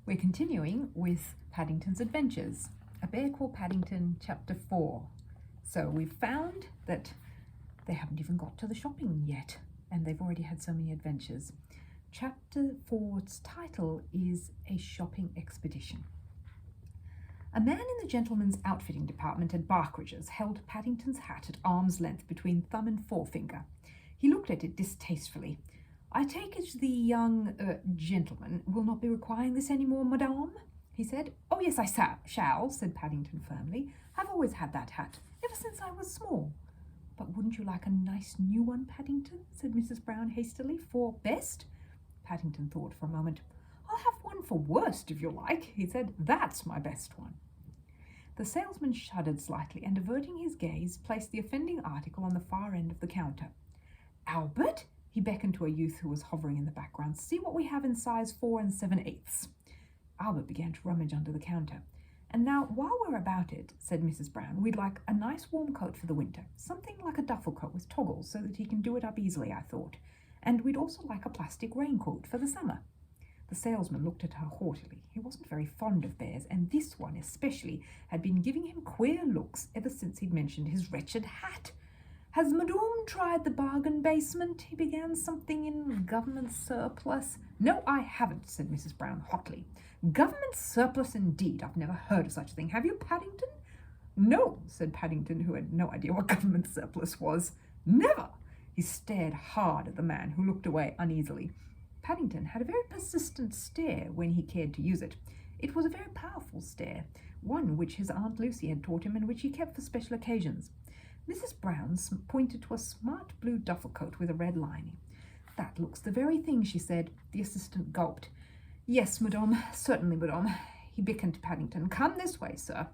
We're continuing with Paddington's adventures. A Bear Called Paddington, Chapter 4. So we've found that they haven't even got to the shopping yet, and they've already had so many adventures. Chapter 4's title is A Shopping Expedition. A man in the gentleman's outfitting department at Barkridge's held Paddington's hat at arm's length between thumb and forefinger. He looked at it distastefully. "I take it the young gentleman will not be requiring this any more, madame?" he said. "Oh, yes, I shall," said Paddington firmly. "I've always had that hat, ever since I was small." "But wouldn't you like a nice new one, Paddington?" said Mrs. Brown hastily. "For best?" Paddington thought for a moment. "I'll have one for worst, if you like," he said. "That's my best one." The salesman shuddered slightly and, averting his gaze, placed the offending article on the far end of the counter. "Albert," he beckoned to a youth who was hovering in the background, "see what we have in size 4 7/8." Albert began to rummage under the counter. "And now, while we're about it," said Mrs. Brown, "we'd like a nice warm coat for the winter, something like a duffel coat with toggles so that he can do it up easily, I thought. And we'd also like a plastic raincoat for the summer." The salesman looked at her haughtily. He wasn't very fond of bears, and this one especially had been giving him queer looks ever since he'd mentioned his wretched hat. "Has Madame tried the bargain basement?" he began. "Something in government surplus?" "No, I haven't," said Mrs. Brown hotly. "Government surplus indeed! I've never heard of such a thing. Have you, Paddington?" "No," said Paddington, who had no idea what government surplus was. "Never!" He stared hard at the man, who looked away uneasily. Paddington had a very persistent stare when he cared to use it. It was a very powerful stare, one which his Aunt Lucy had taught him and which he kept for special occasions. Mrs. Brown pointed to a smart blue duffel coat with a red lining. "That looks the very thing," she said. The assistant gulped. "Yes, madame, certainly, madame." He beckoned to Paddington. "Come this way, sir."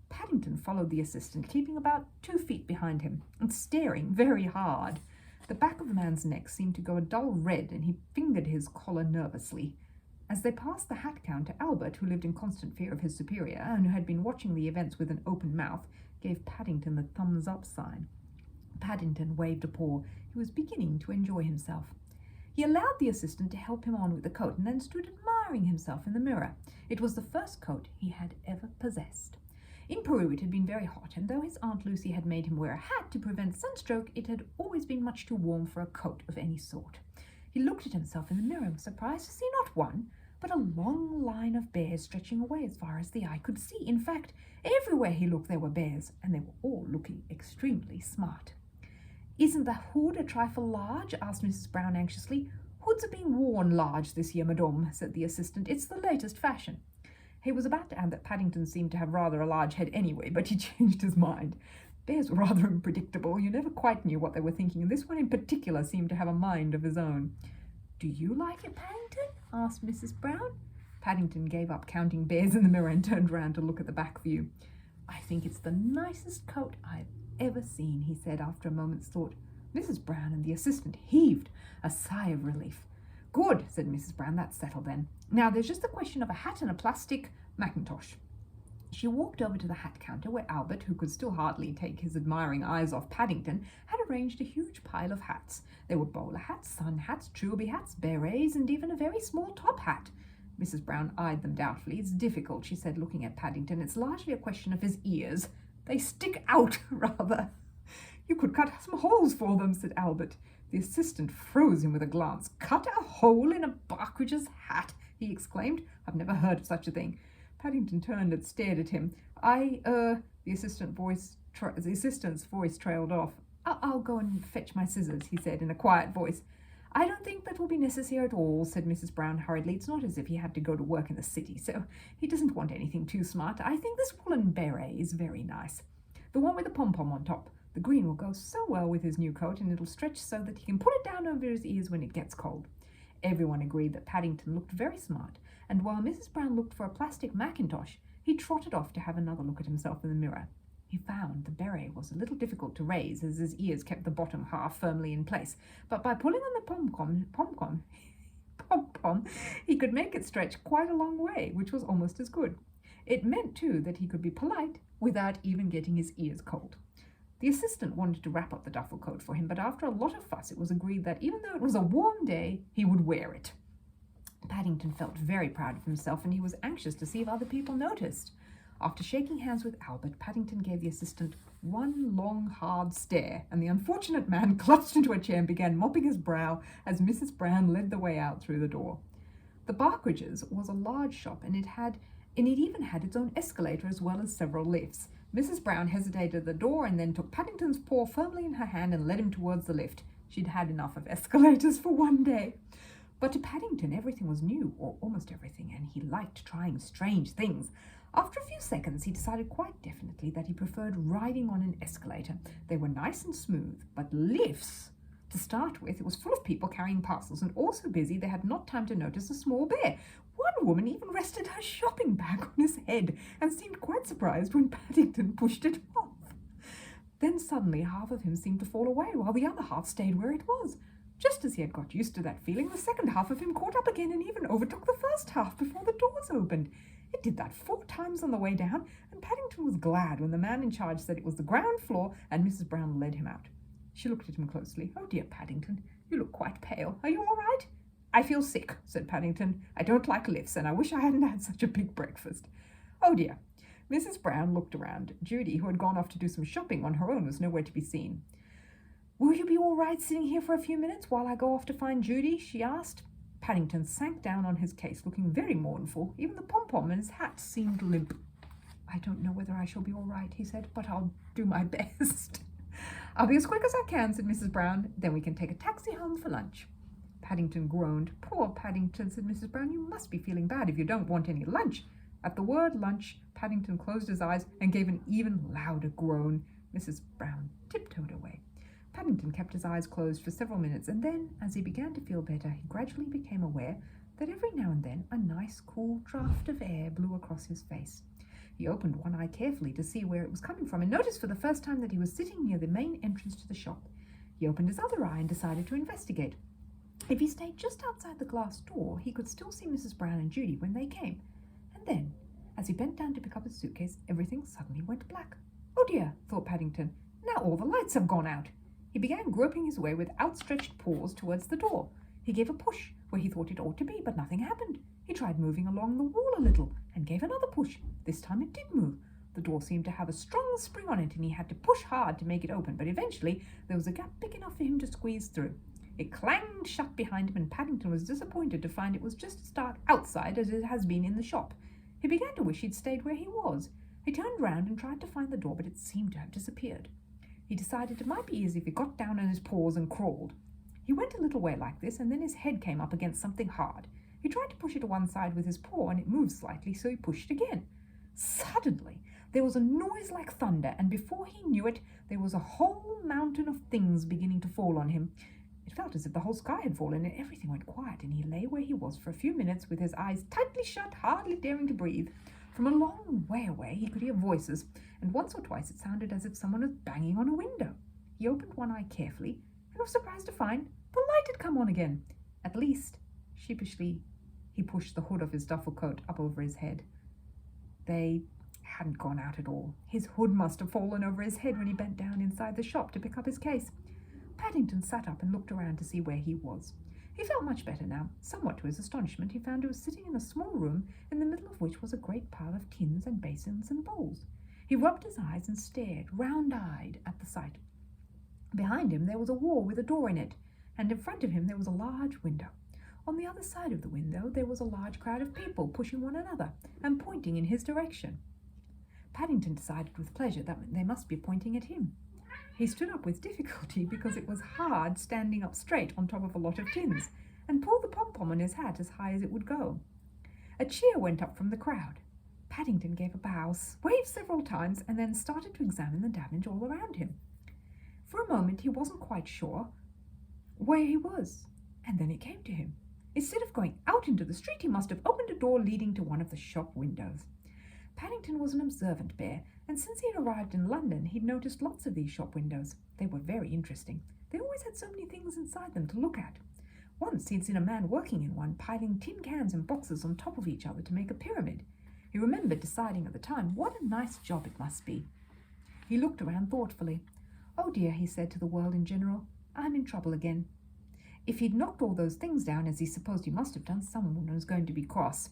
Paddington followed the assistant, keeping about 2 feet behind him, and staring very hard. The back of the man's neck seemed to go a dull red, and he fingered his collar nervously. As they passed the hat counter, Albert, who lived in constant fear of his superior, and who had been watching the events with an open mouth, gave Paddington the thumbs-up sign. Paddington waved a paw. He was beginning to enjoy himself. He allowed the assistant to help him on with the coat, and then stood admiring himself in the mirror. It was the first coat he had ever possessed. In Peru it had been very hot, and though his Aunt Lucy had made him wear a hat to prevent sunstroke, it had always been much too warm for a coat of any sort. He looked at himself in the mirror and was surprised to see not one, but a long line of bears stretching away as far as the eye could see. In fact, everywhere he looked there were bears, and they were all looking extremely smart. "Isn't the hood a trifle large?" asked Mrs. Brown anxiously. "Hoods are being worn large this year, madame," said the assistant. "It's the latest fashion." He was about to add that Paddington seemed to have rather a large head anyway, but he changed his mind. Bears were rather unpredictable. You never quite knew what they were thinking, and this one in particular seemed to have a mind of his own. "Do you like it, Paddington?" asked Mrs. Brown. Paddington gave up counting bears in the mirror and turned round to look at the back view. "I think it's the nicest coat I've ever seen," he said after a moment's thought. Mrs. Brown and the assistant heaved a sigh of relief. "Good," said Mrs. Brown. "That's settled then. Now there's just the question of a hat and a plastic mackintosh." She walked over to the hat counter where Albert, who could still hardly take his admiring eyes off Paddington, had arranged a huge pile of hats. There were bowler hats, sun hats, trilby hats, berets, and even a very small top hat. Mrs. Brown eyed them doubtfully. "It's difficult," she said, looking at Paddington. "It's largely a question of his ears. They stick out, rather." "You could cut some holes for them," said Albert. The assistant froze him with a glance. "Cut a hole in a Barkridge's hat!" he exclaimed. "I've never heard of such a thing." Paddington turned and stared at him. The assistant's voice trailed off. I'll go and fetch my scissors," he said in a quiet voice. "I don't think that will be necessary at all," said Mrs. Brown hurriedly. "It's not as if he had to go to work in the city, so he doesn't want anything too smart. I think this woolen beret is very nice. The one with the pom-pom on top. The green will go so well with his new coat, and it'll stretch so that he can put it down over his ears when it gets cold." Everyone agreed that Paddington looked very smart, and while Mrs. Brown looked for a plastic mackintosh, he trotted off to have another look at himself in the mirror. He found the beret was a little difficult to raise, as his ears kept the bottom half firmly in place, but by pulling on the pom-pom, he could make it stretch quite a long way, which was almost as good. It meant, too, that he could be polite without even getting his ears cold. The assistant wanted to wrap up the duffel coat for him, but after a lot of fuss it was agreed that even though it was a warm day, he would wear it. Paddington felt very proud of himself, and he was anxious to see if other people noticed. After shaking hands with Albert, Paddington gave the assistant one long, hard stare, and the unfortunate man clutched into a chair and began mopping his brow as Mrs. Brown led the way out through the door. The Barkridges was a large shop, and it even had its own escalator as well as several lifts. Mrs. Brown hesitated at the door and then took Paddington's paw firmly in her hand and led him towards the lift. She'd had enough of escalators for one day. But to Paddington, everything was new, or almost everything, and he liked trying strange things. After a few seconds, he decided quite definitely that he preferred riding on an escalator. They were nice and smooth, but lifts... To start with, it was full of people carrying parcels, and all so busy they had not time to notice a small bear. One woman even rested her shopping bag on his head and seemed quite surprised when Paddington pushed it off. Then suddenly half of him seemed to fall away, while the other half stayed where it was. Just as he had got used to that feeling, the second half of him caught up again and even overtook the first half before the doors opened. It did that 4 times on the way down, and Paddington was glad when the man in charge said it was the ground floor and Mrs. Brown led him out. She looked at him closely. "Oh dear, Paddington, you look quite pale. Are you all right?" "I feel sick," said Paddington. "I don't like lifts, and I wish I hadn't had such a big breakfast." "Oh dear." Mrs. Brown looked around. Judy, who had gone off to do some shopping on her own, was nowhere to be seen. "Will you be all right sitting here for a few minutes while I go off to find Judy?" she asked. Paddington sank down on his case, looking very mournful. Even the pom-pom in his hat seemed limp. "I don't know whether I shall be all right," he said, "but I'll do my best." "I'll be as quick as I can," said Mrs. Brown. "Then we can take a taxi home for lunch." Paddington groaned. "Poor Paddington," said Mrs. Brown. "You must be feeling bad if you don't want any lunch." At the word lunch, Paddington closed his eyes and gave an even louder groan. Mrs. Brown tiptoed away. Paddington kept his eyes closed for several minutes, and then, as he began to feel better, he gradually became aware that every now and then a nice cool draught of air blew across his face. He opened one eye carefully to see where it was coming from and noticed for the first time that he was sitting near the main entrance to the shop. He opened his other eye and decided to investigate. If he stayed just outside the glass door, he could still see Mrs. Brown and Judy when they came. And then, as he bent down to pick up his suitcase, everything suddenly went black. "Oh dear," thought Paddington, "now all the lights have gone out." He began groping his way with outstretched paws towards the door. He gave a push where he thought it ought to be, but nothing happened. He tried moving along the wall a little and gave another push. This time it did move. The door seemed to have a strong spring on it, and he had to push hard to make it open, but eventually there was a gap big enough for him to squeeze through. It clanged shut behind him, and Paddington was disappointed to find it was just as dark outside as it has been in the shop. He began to wish he'd stayed where he was. He turned round and tried to find the door, but it seemed to have disappeared. He decided it might be easy if he got down on his paws and crawled. He went a little way like this, and then his head came up against something hard. He tried to push it to one side with his paw, and it moved slightly, so he pushed again. Suddenly, there was a noise like thunder, and before he knew it, there was a whole mountain of things beginning to fall on him. It felt as if the whole sky had fallen, and everything went quiet, and he lay where he was for a few minutes with his eyes tightly shut, hardly daring to breathe. From a long way away, he could hear voices, and once or twice it sounded as if someone was banging on a window. He opened one eye carefully, and was surprised to find the light had come on again. At least, sheepishly, he pushed the hood of his duffel coat up over his head. They hadn't gone out at all. His hood must have fallen over his head when he bent down inside the shop to pick up his case. Paddington sat up and looked around to see where he was. He felt much better now. Somewhat to his astonishment, he found he was sitting in a small room, in the middle of which was a great pile of tins and basins and bowls. He rubbed his eyes and stared, round-eyed, at the sight. Behind him there was a wall with a door in it, and in front of him there was a large window. On the other side of the window there was a large crowd of people pushing one another and pointing in his direction. Paddington decided with pleasure that they must be pointing at him. He stood up with difficulty because it was hard standing up straight on top of a lot of tins, and pulled the pom-pom on his hat as high as it would go. A cheer went up from the crowd. Paddington gave a bow, waved several times, and then started to examine the damage all around him. For a moment he wasn't quite sure where he was, and then it came to him. Instead of going out into the street, he must have opened a door leading to one of the shop windows. Paddington was an observant bear, and since he had arrived in London, he'd noticed lots of these shop windows. They were very interesting. They always had so many things inside them to look at. Once he'd seen a man working in one, piling tin cans and boxes on top of each other to make a pyramid. He remembered deciding at the time what a nice job it must be. He looked around thoughtfully. "Oh dear," he said to the world in general, "I'm in trouble again." If he'd knocked all those things down, as he supposed he must have done, someone was going to be cross.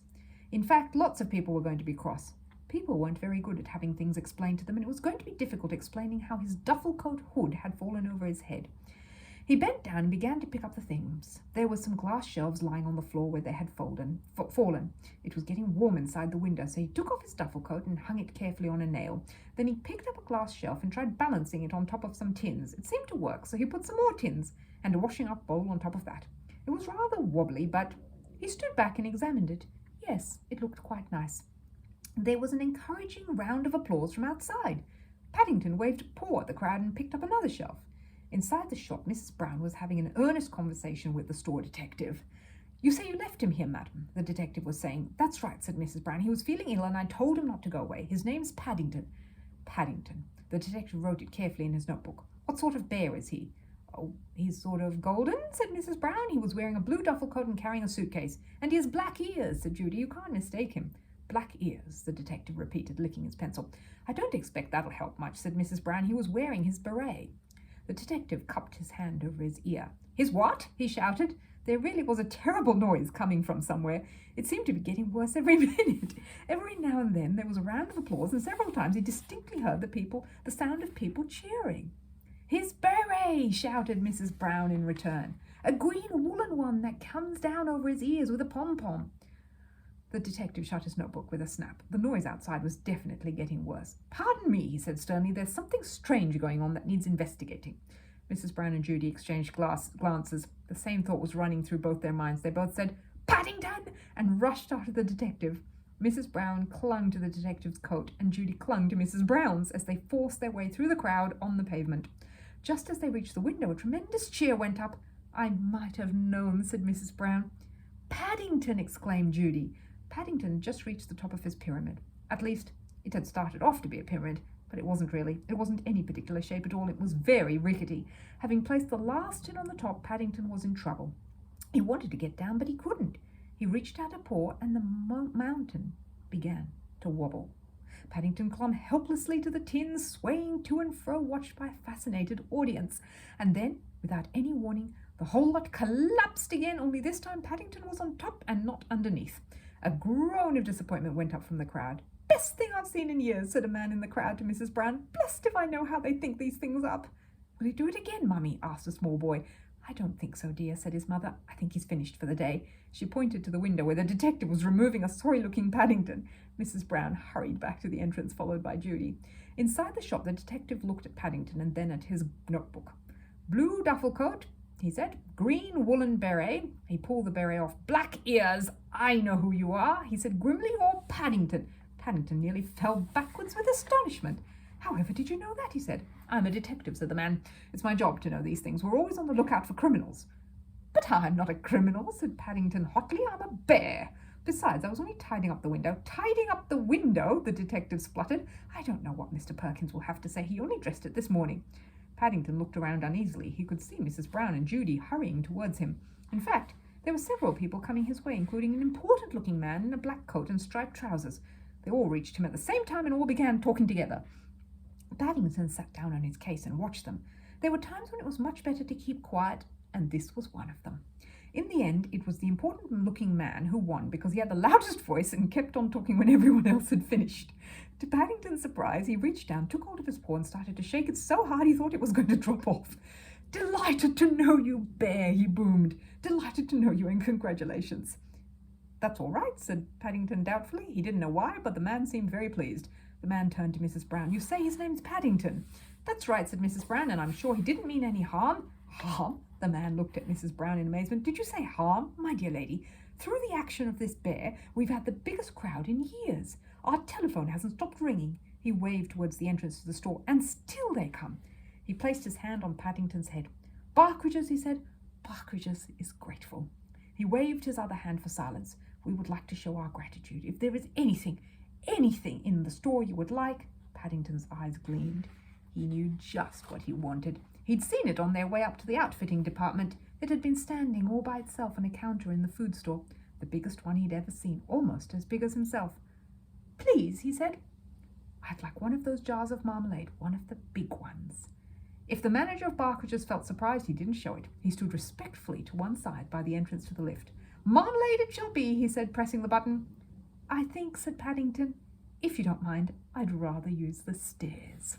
In fact, lots of people were going to be cross. People weren't very good at having things explained to them, and it was going to be difficult explaining how his duffel coat hood had fallen over his head. He bent down and began to pick up the things. There were some glass shelves lying on the floor where they had fallen. It was getting warm inside the window, so he took off his duffel coat and hung it carefully on a nail. Then he picked up a glass shelf and tried balancing it on top of some tins. It seemed to work, so he put some more tins and a washing-up bowl on top of that. It was rather wobbly, but he stood back and examined it. Yes, it looked quite nice. There was an encouraging round of applause from outside. Paddington waved a paw at the crowd and picked up another shelf. Inside the shop, Mrs. Brown was having an earnest conversation with the store detective. "You say you left him here, madam," the detective was saying. "That's right," said Mrs. Brown. "He was feeling ill and I told him not to go away. His name's Paddington." Paddington. The detective wrote it carefully in his notebook. "What sort of bear is he?" "Oh, he's sort of golden," said Mrs. Brown. "He was wearing a blue duffel coat and carrying a suitcase. And he has black ears," said Judy. "You can't mistake him." "Black ears," the detective repeated, licking his pencil. "I don't expect that'll help much," said Mrs. Brown. "He was wearing his beret." The detective cupped his hand over his ear. "His what?" he shouted. There really was a terrible noise coming from somewhere. It seemed to be getting worse every minute. Every now and then there was a round of applause, and several times he distinctly heard the sound of people cheering. "His beret!" shouted Mrs. Brown in return. "A green woolen one that comes down over his ears with a pom-pom." The detective shut his notebook with a snap. The noise outside was definitely getting worse. "Pardon me," he said sternly. "There's something strange going on that needs investigating." Mrs. Brown and Judy exchanged glances. The same thought was running through both their minds. They both said, "Paddington!" and rushed after the detective. Mrs. Brown clung to the detective's coat, and Judy clung to Mrs. Brown's as they forced their way through the crowd on the pavement. Just as they reached the window, a tremendous cheer went up. "I might have known," said Mrs. Brown. "Paddington!" exclaimed Judy. Paddington had just reached the top of his pyramid. At least, it had started off to be a pyramid, but it wasn't really. It wasn't any particular shape at all. It was very rickety. Having placed the last tin on the top, Paddington was in trouble. He wanted to get down, but he couldn't. He reached out a paw, and the mountain began to wobble. Paddington clung helplessly to the tins, swaying to and fro, watched by a fascinated audience. And then, without any warning, the whole lot collapsed again, only this time Paddington was on top and not underneath. A groan of disappointment went up from the crowd. "Best thing I've seen in years," said a man in the crowd to Mrs. Brown. "Blessed if I know how they think these things up." "Will he do it again, Mummy?" asked a small boy. "I don't think so, dear," said his mother. "I think he's finished for the day." She pointed to the window where the detective was removing a sorry-looking Paddington. Mrs. Brown hurried back to the entrance, followed by Judy. Inside the shop, the detective looked at Paddington and then at his notebook. "Blue duffel coat," he said. "Green woolen beret." He pulled the beret off. "Black ears. I know who you are," he said grimly, "or Paddington." Paddington nearly fell backwards with astonishment. "However did you know that?" he said. "I'm a detective," said the man. "It's my job to know these things. We're always on the lookout for criminals." "But I'm not a criminal," said Paddington hotly. "I'm a bear. Besides, I was only tidying up the window." "Tidying up the window?" the detective spluttered. "I don't know what Mr. Perkins will have to say. He only dressed it this morning." Paddington looked around uneasily. He could see Mrs. Brown and Judy hurrying towards him. In fact, there were several people coming his way, including an important-looking man in a black coat and striped trousers. They all reached him at the same time and all began talking together. Paddington sat down on his case and watched them. There were times when it was much better to keep quiet, and this was one of them. In the end, it was the important-looking man who won because he had the loudest voice and kept on talking when everyone else had finished. To Paddington's surprise, he reached down, took hold of his paw and started to shake it so hard he thought it was going to drop off. "Delighted to know you, Bear," he boomed. "Delighted to know you, and congratulations." "That's all right," said Paddington doubtfully. He didn't know why, but the man seemed very pleased. The man turned to Mrs. Brown. "You say his name's Paddington?" "That's right," said Mrs. Brown, "and I'm sure he didn't mean any harm." "Harm?" The man looked at Mrs. Brown in amazement. "Did you say harm? My dear lady, through the action of this bear, we've had the biggest crowd in years. Our telephone hasn't stopped ringing." He waved towards the entrance to the store. "And still they come." He placed his hand on Paddington's head. "Barkridge's," he said. "Barkridge's is grateful." He waved his other hand for silence. "We would like to show our gratitude. If there is anything in the store you would like." Paddington's eyes gleamed. He knew just what he wanted. He'd seen it on their way up to the outfitting department. It had been standing all by itself on a counter in the food store, the biggest one he'd ever seen, almost as big as himself. "Please," he said. "I'd like one of those jars of marmalade, one of the big ones." If the manager of Barkages felt surprised, he didn't show it. He stood respectfully to one side by the entrance to the lift. "Marmalade it shall be," he said, pressing the button. "I think," said Paddington, "if you don't mind, I'd rather use the stairs."